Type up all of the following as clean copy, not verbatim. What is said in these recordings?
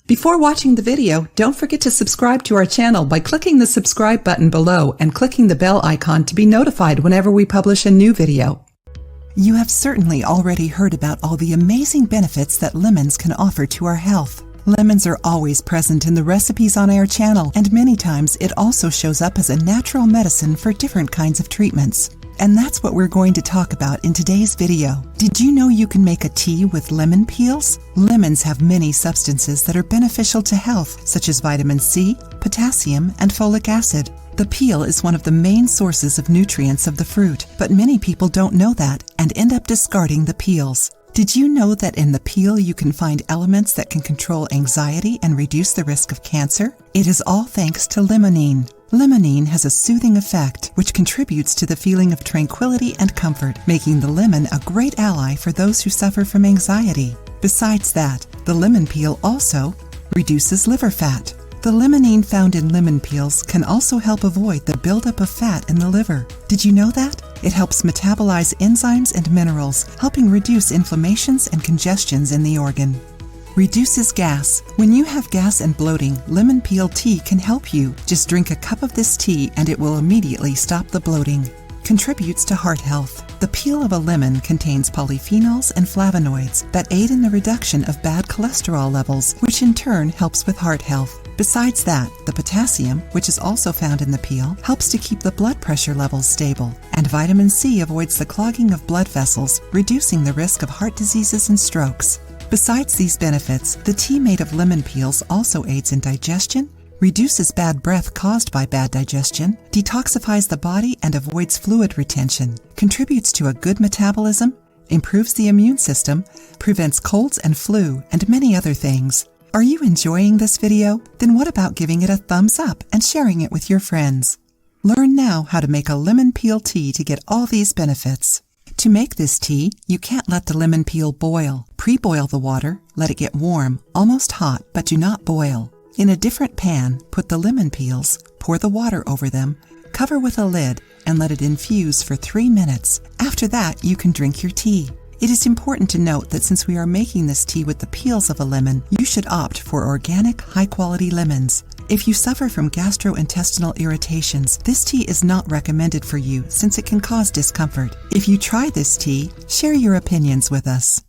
Before watching the video, don't forget to subscribe to our channel by clicking the subscribe button below and clicking the bell icon to be notified whenever we publish a new video. You have certainly already heard about all the amazing benefits that lemons can offer to our health. Lemons are always present in the recipes on our channel, and many times it also shows up as a natural medicine for different kinds of treatments. And that's what we're going to talk about in today's video. Did you know you can make a tea with lemon peels? Lemons have many substances that are beneficial to health, such as vitamin C, potassium, and folic acid. The peel is one of the main sources of nutrients of the fruit, but many people don't know that and end up discarding the peels. Did you know that in the peel you can find elements that can control anxiety and reduce the risk of cancer? It is all thanks to limonene. Limonene has a soothing effect, which contributes to the feeling of tranquility and comfort, making the lemon a great ally for those who suffer from anxiety. Besides that, the lemon peel also reduces liver fat. The limonene found in lemon peels can also help avoid the buildup of fat in the liver. Did you know that? It helps metabolize enzymes and minerals, helping reduce inflammations and congestions in the organ. Reduces gas. When you have gas and bloating, lemon peel tea can help you. Just drink a cup of this tea and it will immediately stop the bloating. Contributes to heart health. The peel of a lemon contains polyphenols and flavonoids that aid in the reduction of bad cholesterol levels, which in turn helps with heart health. Besides that, the potassium, which is also found in the peel, helps to keep the blood pressure levels stable, and vitamin C avoids the clogging of blood vessels, reducing the risk of heart diseases and strokes. Besides these benefits, the tea made of lemon peels also aids in digestion, reduces bad breath caused by bad digestion, detoxifies the body and avoids fluid retention, contributes to a good metabolism, improves the immune system, prevents colds and flu, and many other things. Are you enjoying this video? Then what about giving it a thumbs up and sharing it with your friends? Learn now how to make a lemon peel tea to get all these benefits. To make this tea, you can't let the lemon peel boil. Pre-boil the water, let it get warm, almost hot, but do not boil. In a different pan, put the lemon peels, pour the water over them, cover with a lid, and let it infuse for 3 minutes. After that, you can drink your tea. It is important to note that since we are making this tea with the peels of a lemon, you should opt for organic, high-quality lemons. If you suffer from gastrointestinal irritations, this tea is not recommended for you since it can cause discomfort. If you try this tea, share your opinions with us.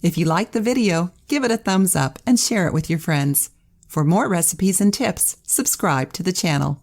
If you liked the video, give it a thumbs up and share it with your friends. For more recipes and tips, subscribe to the channel.